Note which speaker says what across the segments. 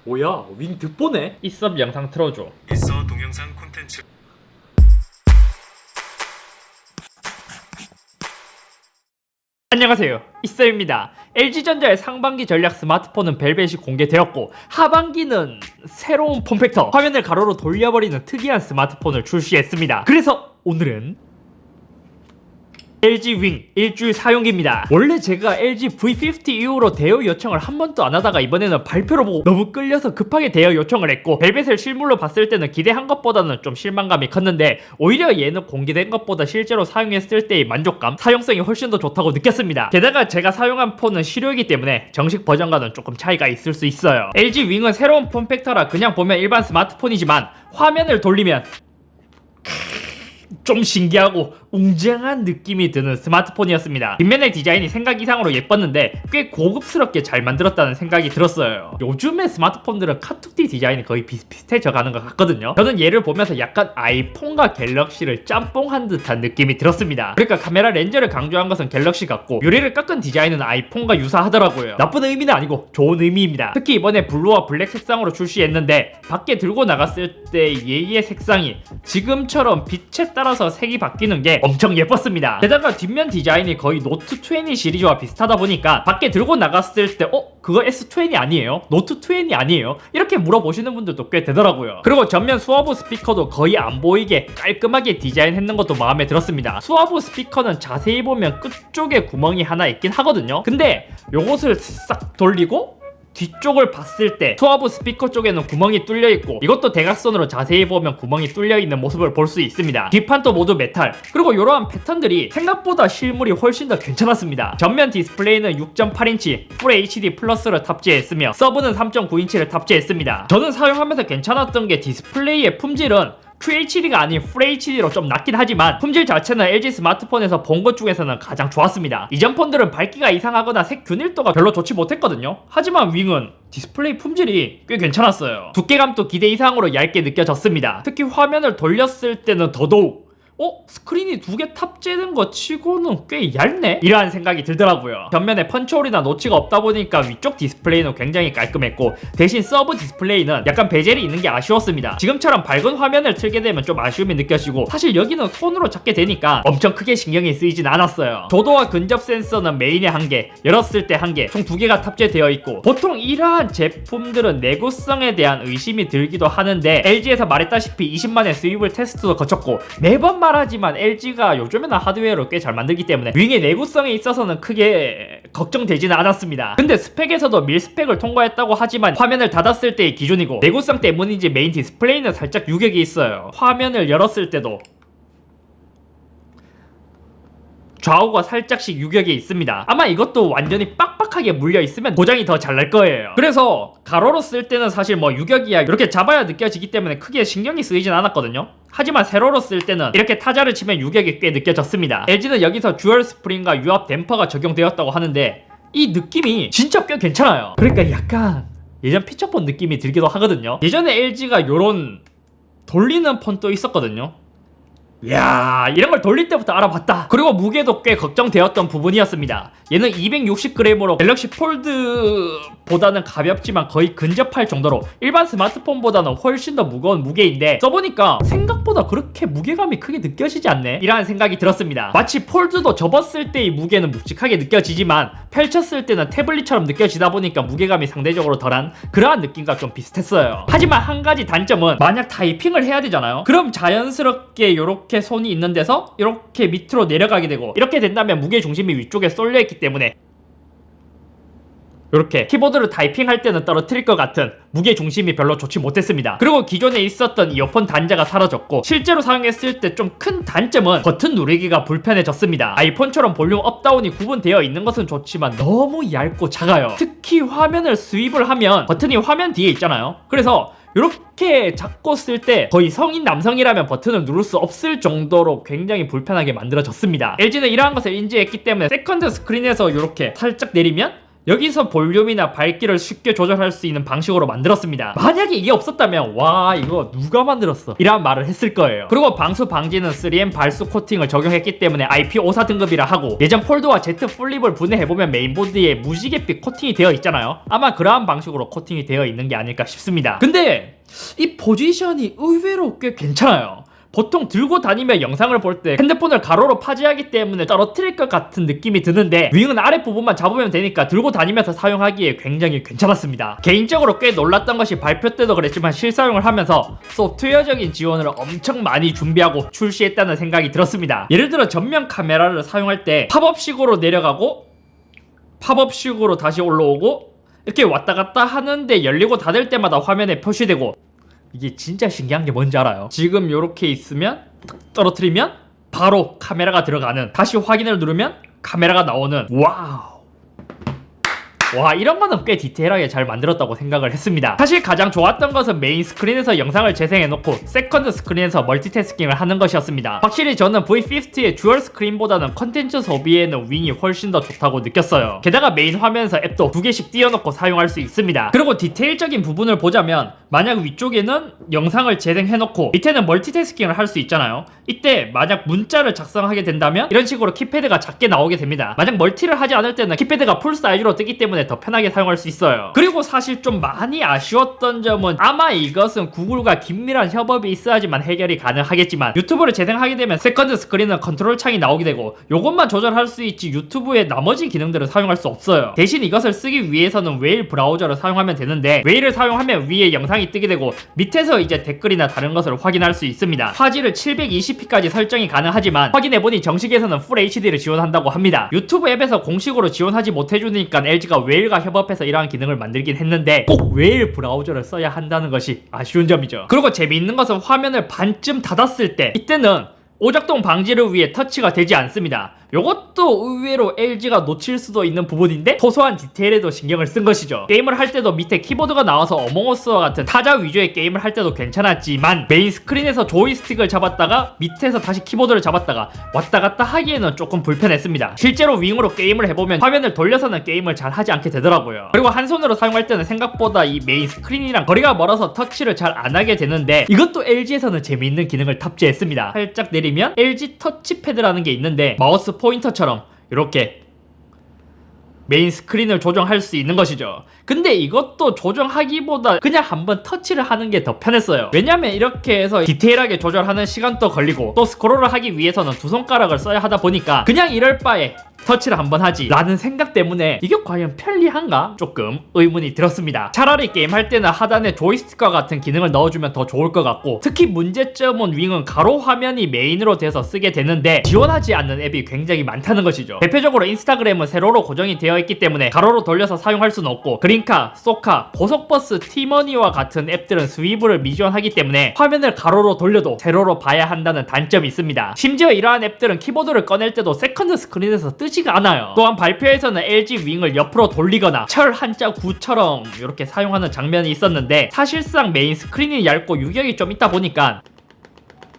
Speaker 1: 뭐야, 윙 득보네?
Speaker 2: 이섭 영상 틀어줘.
Speaker 3: 있어 동영상 콘텐츠.
Speaker 2: 안녕하세요, 이섭입니다. LG전자의 상반기 전략 스마트폰은 벨벳이 공개되었고 하반기는 새로운 폼팩터, 화면을 가로로 돌려버리는 특이한 스마트폰을 출시했습니다. 그래서 오늘은 LG 윙 일주일 사용기입니다. 원래 제가 LG V50 이후로 대여 요청을 한 번도 안 하다가 이번에는 발표를 보고 너무 끌려서 급하게 대여 요청을 했고, 벨벳을 실물로 봤을 때는 기대한 것보다는 좀 실망감이 컸는데 오히려 얘는 공개된 것보다 실제로 사용했을 때의 만족감, 사용성이 훨씬 더 좋다고 느꼈습니다. 게다가 제가 사용한 폰은 실효이기 때문에 정식 버전과는 조금 차이가 있을 수 있어요. LG 윙은 새로운 폼팩터라 그냥 보면 일반 스마트폰이지만 화면을 돌리면 좀 신기하고 웅장한 느낌이 드는 스마트폰이었습니다. 뒷면의 디자인이 생각 이상으로 예뻤는데 꽤 고급스럽게 잘 만들었다는 생각이 들었어요. 요즘의 스마트폰들은 카툭티 디자인이 거의 비슷비슷해져 가는 것 같거든요. 저는 얘를 보면서 약간 아이폰과 갤럭시를 짬뽕한 듯한 느낌이 들었습니다. 그러니까 카메라 렌즈를 강조한 것은 갤럭시 같고 유리를 깎은 디자인은 아이폰과 유사하더라고요. 나쁜 의미는 아니고 좋은 의미입니다. 특히 이번에 블루와 블랙 색상으로 출시했는데 밖에 들고 나갔을 때 얘의 색상이 지금처럼 빛에 따라서 색이 바뀌는 게 엄청 예뻤습니다. 게다가 뒷면 디자인이 거의 노트 20 시리즈와 비슷하다 보니까 밖에 들고 나갔을 때 그거 S20 아니에요? 노트 20 아니에요? 이렇게 물어보시는 분들도 꽤 되더라고요. 그리고 전면 수화부 스피커도 거의 안 보이게 깔끔하게 디자인했는 것도 마음에 들었습니다. 수화부 스피커는 자세히 보면 끝쪽에 구멍이 하나 있긴 하거든요. 근데 요것을 싹 돌리고 뒤쪽을 봤을 때 수화부 스피커 쪽에는 구멍이 뚫려 있고, 이것도 대각선으로 자세히 보면 구멍이 뚫려 있는 모습을 볼 수 있습니다. 뒷판도 모두 메탈, 그리고 이러한 패턴들이 생각보다 실물이 훨씬 더 괜찮았습니다. 전면 디스플레이는 6.8인치 풀 HD 플러스를 탑재했으며 서브는 3.9인치를 탑재했습니다. 저는 사용하면서 괜찮았던 게 디스플레이의 품질은 QHD가 아닌 FHD로 좀 낮긴 하지만 품질 자체는 LG 스마트폰에서 본 것 중에서는 가장 좋았습니다. 이전 폰들은 밝기가 이상하거나 색 균일도가 별로 좋지 못했거든요. 하지만 윙은 디스플레이 품질이 꽤 괜찮았어요. 두께감도 기대 이상으로 얇게 느껴졌습니다. 특히 화면을 돌렸을 때는 더더욱 스크린이 두 개 탑재된 거 치고는 꽤 얇네? 이러한 생각이 들더라고요. 전면에 펀치홀이나 노치가 없다 보니까 위쪽 디스플레이는 굉장히 깔끔했고, 대신 서브 디스플레이는 약간 베젤이 있는 게 아쉬웠습니다. 지금처럼 밝은 화면을 틀게 되면 좀 아쉬움이 느껴지고, 사실 여기는 손으로 잡게 되니까 엄청 크게 신경이 쓰이진 않았어요. 조도와 근접 센서는 메인에 한 개, 열었을 때 한 개, 총 두 개가 탑재되어 있고, 보통 이러한 제품들은 내구성에 대한 의심이 들기도 하는데 LG에서 말했다시피 20만의 수입을 테스트도 거쳤고, 매번 말하지만 LG가 요즘에는 하드웨어를 꽤 잘 만들기 때문에 윙의 내구성에 있어서는 크게 걱정되지는 않았습니다. 근데 스펙에서도 밀스펙을 통과했다고 하지만 화면을 닫았을 때의 기준이고, 내구성 때문인지 메인 디스플레이는 살짝 유격이 있어요. 화면을 열었을 때도 좌우가 살짝씩 유격이 있습니다. 아마 이것도 완전히 빡빡하게 물려있으면 고장이 더 잘 날 거예요. 그래서 가로로 쓸 때는 사실 유격이야 이렇게 잡아야 느껴지기 때문에 크게 신경이 쓰이진 않았거든요. 하지만 세로로 쓸 때는 이렇게 타자를 치면 유격이 꽤 느껴졌습니다. LG는 여기서 듀얼 스프링과 유압 댐퍼가 적용되었다고 하는데 이 느낌이 진짜 꽤 괜찮아요. 그러니까 약간 예전 피처폰 느낌이 들기도 하거든요. 예전에 LG가 요런 돌리는 폰도 있었거든요. 이야, 이런 걸 돌릴 때부터 알아봤다. 그리고 무게도 꽤 걱정되었던 부분이었습니다. 얘는 260g으로 갤럭시 폴드보다는 가볍지만 거의 근접할 정도로 일반 스마트폰보다는 훨씬 더 무거운 무게인데, 써보니까 생각보다 그렇게 무게감이 크게 느껴지지 않네? 이라는 생각이 들었습니다. 마치 폴드도 접었을 때의 무게는 묵직하게 느껴지지만 펼쳤을 때는 태블릿처럼 느껴지다 보니까 무게감이 상대적으로 덜한 그러한 느낌과 좀 비슷했어요. 하지만 한 가지 단점은 만약 타이핑을 해야 되잖아요? 그럼 자연스럽게 이렇게 손이 있는 데서 이렇게 밑으로 내려가게 되고, 이렇게 된다면 무게 중심이 위쪽에 쏠려 있기 때문에 이렇게 키보드를 타이핑할 때는 떨어뜨릴 것 같은 무게 중심이 별로 좋지 못했습니다. 그리고 기존에 있었던 이어폰 단자가 사라졌고, 실제로 사용했을 때 좀 큰 단점은 버튼 누르기가 불편해졌습니다. 아이폰처럼 볼륨 업다운이 구분되어 있는 것은 좋지만 너무 얇고 작아요. 특히 화면을 스윕을 하면 버튼이 화면 뒤에 있잖아요. 그래서 이렇게 잡고 쓸 때 거의 성인 남성이라면 버튼을 누를 수 없을 정도로 굉장히 불편하게 만들어졌습니다. LG는 이러한 것을 인지했기 때문에 세컨드 스크린에서 이렇게 살짝 내리면 여기서 볼륨이나 밝기를 쉽게 조절할 수 있는 방식으로 만들었습니다. 만약에 이게 없었다면 와 이거 누가 만들었어? 이런 말을 했을 거예요. 그리고 방수 방지는 3M 발수 코팅을 적용했기 때문에 IP54 등급이라 하고 예전 폴드와 Z 플립을 분해해보면 메인보드에 무지갯빛 코팅이 되어 있잖아요. 아마 그러한 방식으로 코팅이 되어 있는 게 아닐까 싶습니다. 근데 이 포지션이 의외로 꽤 괜찮아요. 보통 들고 다니며 영상을 볼 때 핸드폰을 가로로 파지하기 때문에 떨어뜨릴 것 같은 느낌이 드는데 윙은 아랫부분만 잡으면 되니까 들고 다니면서 사용하기에 굉장히 괜찮았습니다. 개인적으로 꽤 놀랐던 것이 발표 때도 그랬지만 실사용을 하면서 소프트웨어적인 지원을 엄청 많이 준비하고 출시했다는 생각이 들었습니다. 예를 들어 전면 카메라를 사용할 때 팝업식으로 내려가고 팝업식으로 다시 올라오고 이렇게 왔다 갔다 하는데 열리고 닫을 때마다 화면에 표시되고 이게 진짜 신기한 게 뭔지 알아요? 지금 요렇게 있으면 떨어뜨리면 바로 카메라가 들어가는, 다시 확인을 누르면 카메라가 나오는. 와우, 와 이런 거는 꽤 디테일하게 잘 만들었다고 생각을 했습니다. 사실 가장 좋았던 것은 메인 스크린에서 영상을 재생해놓고 세컨드 스크린에서 멀티태스킹을 하는 것이었습니다. 확실히 저는 V50의 듀얼 스크린보다는 컨텐츠 소비에는 윙이 훨씬 더 좋다고 느꼈어요. 게다가 메인 화면에서 앱도 2개씩 띄워놓고 사용할 수 있습니다. 그리고 디테일적인 부분을 보자면 만약 위쪽에는 영상을 재생해놓고 밑에는 멀티태스킹을 할 수 있잖아요. 이때 만약 문자를 작성하게 된다면 이런 식으로 키패드가 작게 나오게 됩니다. 만약 멀티를 하지 않을 때는 키패드가 풀 사이즈로 뜨기 때문에 더 편하게 사용할 수 있어요. 그리고 사실 좀 많이 아쉬웠던 점은 아마 이것은 구글과 긴밀한 협업이 있어야지만 해결이 가능하겠지만 유튜브를 재생하게 되면 세컨드 스크린은 컨트롤 창이 나오게 되고 요것만 조절할 수 있지 유튜브의 나머지 기능들을 사용할 수 없어요. 대신 이것을 쓰기 위해서는 웨일 브라우저를 사용하면 되는데 웨일을 사용하면 위에 영상이 뜨게 되고 밑에서 이제 댓글이나 다른 것을 확인할 수 있습니다. 화질을 720p까지 설정이 가능하지만 확인해보니 정식에서는 풀 HD를 지원한다고 합니다. 유튜브 앱에서 공식으로 지원하지 못해주니까 LG가 웨일과 협업해서 이러한 기능을 만들긴 했는데 꼭 웨일 브라우저를 써야 한다는 것이 아쉬운 점이죠. 그리고 재미있는 것은 화면을 반쯤 닫았을 때 이때는 오작동 방지를 위해 터치가 되지 않습니다. 요것도 의외로 LG가 놓칠 수도 있는 부분인데 소소한 디테일에도 신경을 쓴 것이죠. 게임을 할 때도 밑에 키보드가 나와서 어몽어스와 같은 타자 위주의 게임을 할 때도 괜찮았지만 메인 스크린에서 조이스틱을 잡았다가 밑에서 다시 키보드를 잡았다가 왔다 갔다 하기에는 조금 불편했습니다. 실제로 윙으로 게임을 해보면 화면을 돌려서는 게임을 잘 하지 않게 되더라고요. 그리고 한 손으로 사용할 때는 생각보다 이 메인 스크린이랑 거리가 멀어서 터치를 잘 안 하게 되는데 이것도 LG에서는 재미있는 기능을 탑재했습니다. 살짝 내리면 LG 터치패드라는 게 있는데 마우스 포인터처럼 이렇게 메인 스크린을 조정할 수 있는 것이죠. 근데 이것도 조정하기보다 그냥 한번 터치를 하는 게 더 편했어요. 왜냐면 이렇게 해서 디테일하게 조절하는 시간도 걸리고 또 스크롤을 하기 위해서는 두 손가락을 써야 하다 보니까 그냥 이럴 바에 터치를 한번 하지 라는 생각 때문에 이게 과연 편리한가? 조금 의문이 들었습니다. 차라리 게임할 때는 하단에 조이스틱과 같은 기능을 넣어주면 더 좋을 것 같고 특히 문제점은 윙은 가로 화면이 메인으로 돼서 쓰게 되는데 지원하지 않는 앱이 굉장히 많다는 것이죠. 대표적으로 인스타그램은 세로로 고정이 되어 있기 때문에 가로로 돌려서 사용할 수는 없고 그린카, 소카, 고속버스, 티머니와 같은 앱들은 스위브를 미지원하기 때문에 화면을 가로로 돌려도 세로로 봐야 한다는 단점이 있습니다. 심지어 이러한 앱들은 키보드를 꺼낼 때도 세컨드 스크린에서 뜨지가 않아요. 또한 발표에서는 LG 윙을 옆으로 돌리거나 철 한자 9처럼 이렇게 사용하는 장면이 있었는데 사실상 메인 스크린이 얇고 유격이 좀 있다 보니까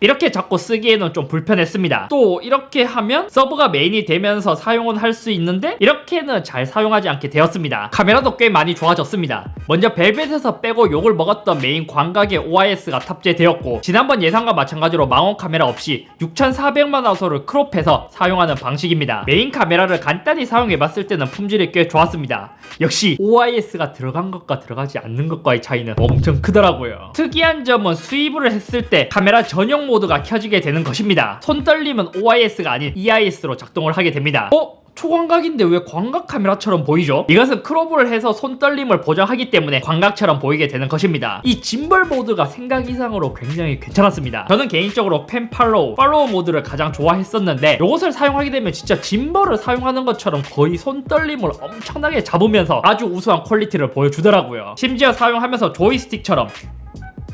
Speaker 2: 이렇게 잡고 쓰기에는 좀 불편했습니다. 또 이렇게 하면 서브가 메인이 되면서 사용은 할 수 있는데 이렇게는 잘 사용하지 않게 되었습니다. 카메라도 꽤 많이 좋아졌습니다. 먼저 벨벳에서 빼고 욕을 먹었던 메인 광각에 OIS가 탑재되었고 지난번 예상과 마찬가지로 망원 카메라 없이 6400만 화소를 크롭해서 사용하는 방식입니다. 메인 카메라를 간단히 사용해봤을 때는 품질이 꽤 좋았습니다. 역시 OIS가 들어간 것과 들어가지 않는 것과의 차이는 엄청 크더라고요. 특이한 점은 스위브를 했을 때 카메라 전용 모드가 켜지게 되는 것입니다. 손 떨림은 OIS가 아닌 EIS로 작동을 하게 됩니다. 초광각인데 왜 광각 카메라처럼 보이죠? 이것은 크롭을 해서 손 떨림을 보정하기 때문에 광각처럼 보이게 되는 것입니다. 이 짐벌 모드가 생각 이상으로 굉장히 괜찮았습니다. 저는 개인적으로 펜 팔로우 모드를 가장 좋아했었는데 이것을 사용하게 되면 진짜 짐벌을 사용하는 것처럼 거의 손 떨림을 엄청나게 잡으면서 아주 우수한 퀄리티를 보여주더라고요. 심지어 사용하면서 조이스틱처럼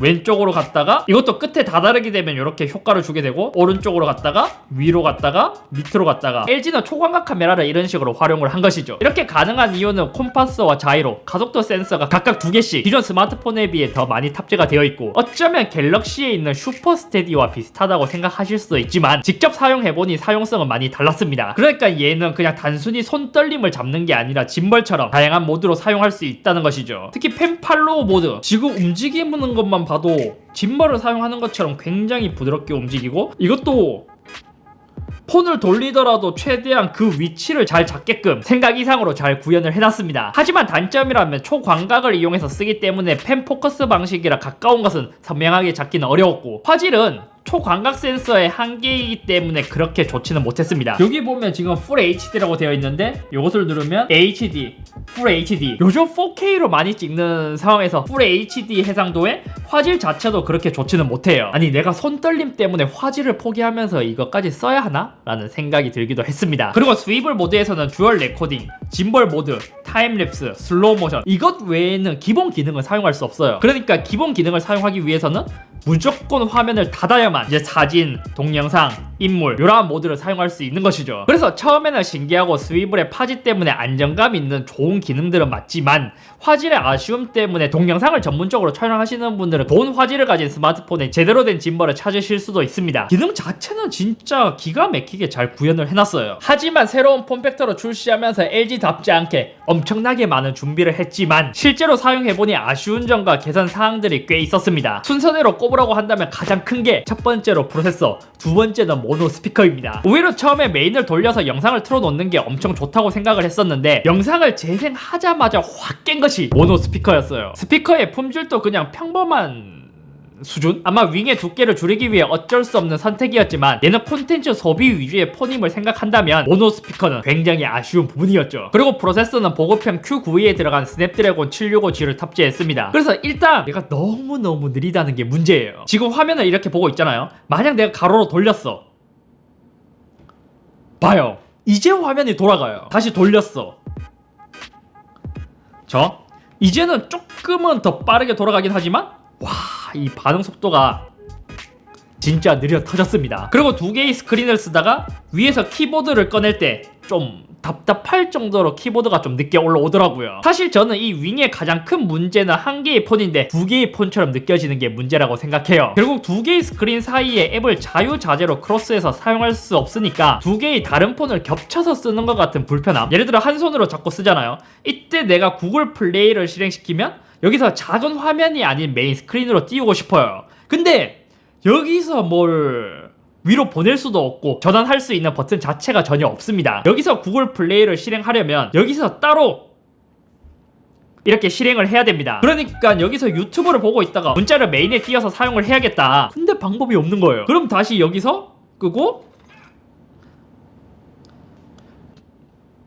Speaker 2: 왼쪽으로 갔다가 이것도 끝에 다다르게 되면 이렇게 효과를 주게 되고 오른쪽으로 갔다가 위로 갔다가 밑으로 갔다가 LG는 초광각 카메라를 이런 식으로 활용을 한 것이죠. 이렇게 가능한 이유는 콤파스와 자이로, 가속도 센서가 각각 2개씩 기존 스마트폰에 비해 더 많이 탑재가 되어 있고 어쩌면 갤럭시에 있는 슈퍼 스테디와 비슷하다고 생각하실 수도 있지만 직접 사용해보니 사용성은 많이 달랐습니다. 그러니까 얘는 그냥 단순히 손떨림을 잡는 게 아니라 짐벌처럼 다양한 모드로 사용할 수 있다는 것이죠. 특히 펜팔로우 모드, 지금 움직이는 것만 봐도 짐벌을 사용하는 것처럼 굉장히 부드럽게 움직이고 이것도 폰을 돌리더라도 최대한 그 위치를 잘 잡게끔 생각 이상으로 잘 구현을 해놨습니다. 하지만 단점이라면 초광각을 이용해서 쓰기 때문에 펜 포커스 방식이라 가까운 것은 선명하게 잡기는 어려웠고 화질은 초광각 센서의 한계이기 때문에 그렇게 좋지는 못했습니다. 여기 보면 지금 풀 HD라고 되어 있는데 이것을 누르면 HD, 풀 HD. 요즘 4K로 많이 찍는 상황에서 풀 HD 해상도에 화질 자체도 그렇게 좋지는 못해요. 아니 내가 손떨림 때문에 화질을 포기하면서 이것까지 써야 하나? 라는 생각이 들기도 했습니다. 그리고 스위블 모드에서는 듀얼 레코딩, 짐벌 모드, 타임랩스, 슬로우 모션 이것 외에는 기본 기능을 사용할 수 없어요. 그러니까 기본 기능을 사용하기 위해서는 무조건 화면을 닫아야만 이제 사진, 동영상, 인물 이러한 모드를 사용할 수 있는 것이죠. 그래서 처음에는 신기하고 스위블의 파지 때문에 안정감 있는 좋은 기능들은 맞지만 화질의 아쉬움 때문에 동영상을 전문적으로 촬영하시는 분들은 좋은 화질을 가진 스마트폰에 제대로 된 짐벌을 찾으실 수도 있습니다. 기능 자체는 진짜 기가 막히게 잘 구현을 해놨어요. 하지만 새로운 폼팩터로 출시하면서 LG답지 않게 엄청나게 많은 준비를 했지만 실제로 사용해보니 아쉬운 점과 개선 사항들이 꽤 있었습니다. 순서대로 꼽으라고 한다면 가장 큰 게 첫 번째로 프로세서, 두 번째는 모노 스피커입니다. 오히려 처음에 메인을 돌려서 영상을 틀어놓는 게 엄청 좋다고 생각을 했었는데 영상을 재생하자마자 확 깬 것이 모노 스피커였어요. 스피커의 품질도 그냥 평범한 수준? 아마 윙의 두께를 줄이기 위해 어쩔 수 없는 선택이었지만 얘는 콘텐츠 소비 위주의 폰임을 생각한다면 모노 스피커는 굉장히 아쉬운 부분이었죠. 그리고 프로세서는 보급형 Q92에 들어간 스냅드래곤 765G를 탑재했습니다. 그래서 일단 얘가 너무너무 느리다는 게 문제예요. 지금 화면을 이렇게 보고 있잖아요. 만약 내가 가로로 돌렸어. 봐요. 이제 화면이 돌아가요. 다시 돌렸어. 이제는 조금은 더 빠르게 돌아가긴 하지만 와, 이 반응 속도가 진짜 느려 터졌습니다. 그리고 두 개의 스크린을 쓰다가 위에서 키보드를 꺼낼 때 좀 답답할 정도로 키보드가 좀 늦게 올라오더라고요. 사실 저는 이 윙의 가장 큰 문제는 한 개의 폰인데 두 개의 폰처럼 느껴지는 게 문제라고 생각해요. 결국 두 개의 스크린 사이에 앱을 자유자재로 크로스해서 사용할 수 없으니까 두 개의 다른 폰을 겹쳐서 쓰는 것 같은 불편함. 예를 들어 한 손으로 잡고 쓰잖아요. 이때 내가 구글 플레이를 실행시키면 여기서 작은 화면이 아닌 메인 스크린으로 띄우고 싶어요. 근데 여기서 뭘 위로 보낼 수도 없고 전환할 수 있는 버튼 자체가 전혀 없습니다. 여기서 구글 플레이를 실행하려면 여기서 따로 이렇게 실행을 해야 됩니다. 그러니까 여기서 유튜브를 보고 있다가 문자를 메인에 띄워서 사용을 해야겠다. 근데 방법이 없는 거예요. 그럼 다시 여기서 끄고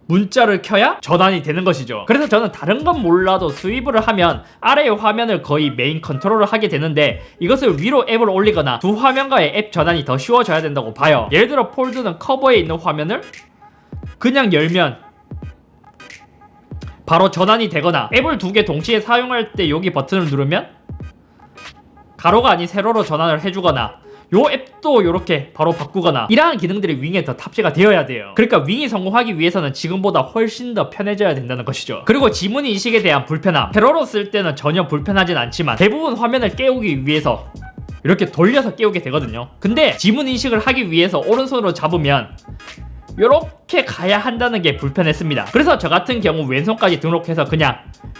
Speaker 2: 문자를 켜야 전환이 되는 것이죠. 그래서 저는 다른 건 몰라도 스위브를 하면 아래의 화면을 거의 메인 컨트롤을 하게 되는데 이것을 위로 앱을 올리거나 두 화면과의 앱 전환이 더 쉬워져야 된다고 봐요. 예를 들어 폴드는 커버에 있는 화면을 그냥 열면 바로 전환이 되거나 앱을 두 개 동시에 사용할 때 여기 버튼을 누르면 가로가 아닌 세로로 전환을 해주거나 요 앱도 이렇게 바로 바꾸거나 이러한 기능들이 윙에 더 탑재가 되어야 돼요. 그러니까 윙이 성공하기 위해서는 지금보다 훨씬 더 편해져야 된다는 것이죠. 그리고 지문 인식에 대한 불편함, 세로로 쓸 때는 전혀 불편하진 않지만 대부분 화면을 깨우기 위해서 이렇게 돌려서 깨우게 되거든요. 근데 지문 인식을 하기 위해서 오른손으로 잡으면 이렇게 가야 한다는 게 불편했습니다. 그래서 저 같은 경우 왼손까지 등록해서 그냥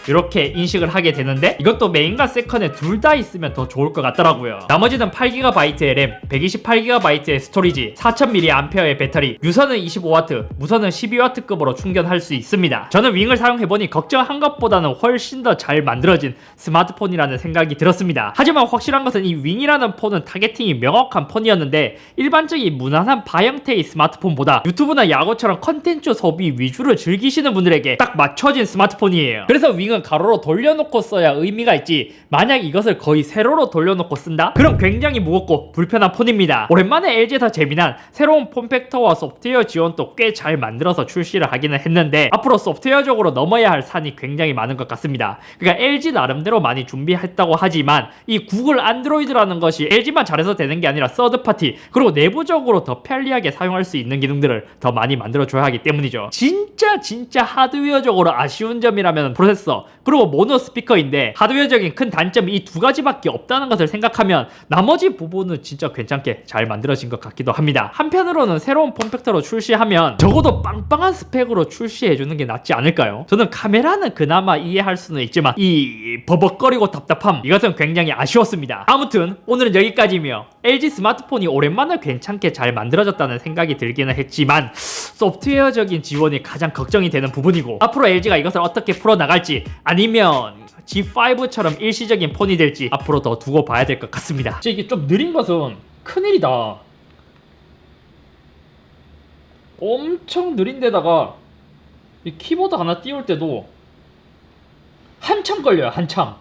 Speaker 2: 이렇게 인식을 하게 되는데 이것도 메인과 세컨에 둘 다 있으면 더 좋을 것 같더라고요. 나머지는 8GB의 램, 128GB의 스토리지, 4000mAh의 배터리, 유선은 25W, 무선은 12W급으로 충전할 수 있습니다. 저는 윙을 사용해보니 걱정한 것보다는 훨씬 더 잘 만들어진 스마트폰이라는 생각이 들었습니다. 하지만 확실한 것은 이 윙이라는 폰은 타겟팅이 명확한 폰이었는데 일반적인 무난한 바 형태의 스마트폰보다 유튜브나 야구 저처럼 컨텐츠 소비 위주를 즐기시는 분들에게 딱 맞춰진 스마트폰이에요. 그래서 윙은 가로로 돌려놓고 써야 의미가 있지, 만약 이것을 거의 세로로 돌려놓고 쓴다? 그럼 굉장히 무겁고 불편한 폰입니다. 오랜만에 LG에서 재미난 새로운 폼팩터와 소프트웨어 지원도 꽤 잘 만들어서 출시를 하기는 했는데 앞으로 소프트웨어적으로 넘어야 할 산이 굉장히 많은 것 같습니다. 그러니까 LG 나름대로 많이 준비했다고 하지만 이 구글 안드로이드라는 것이 LG만 잘해서 되는 게 아니라 서드파티 그리고 내부적으로 더 편리하게 사용할 수 있는 기능들을 더 많이 만들어줘야 하기 때문이죠. 진짜 하드웨어적으로 아쉬운 점이라면 프로세서 그리고 모노 스피커인데, 하드웨어적인 큰 단점이 이 두 가지밖에 없다는 것을 생각하면 나머지 부분은 진짜 괜찮게 잘 만들어진 것 같기도 합니다. 한편으로는 새로운 폼팩터로 출시하면 적어도 빵빵한 스펙으로 출시해주는 게 낫지 않을까요? 저는 카메라는 그나마 이해할 수는 있지만 이 버벅거리고 답답함, 이것은 굉장히 아쉬웠습니다. 아무튼 오늘은 여기까지며 LG 스마트폰이 오랜만에 괜찮게 잘 만들어졌다는 생각이 들기는 했지만 소프트웨어적인 지원이 가장 걱정이 되는 부분이고, 앞으로 LG가 이것을 어떻게 풀어나갈지 아니면 G5처럼 일시적인 폰이 될지 앞으로 더 두고 봐야 될 것 같습니다. 이게 좀 느린 것은 큰일이다. 엄청 느린데다가 이 키보드 하나 띄울 때도 한참 걸려요. 한참.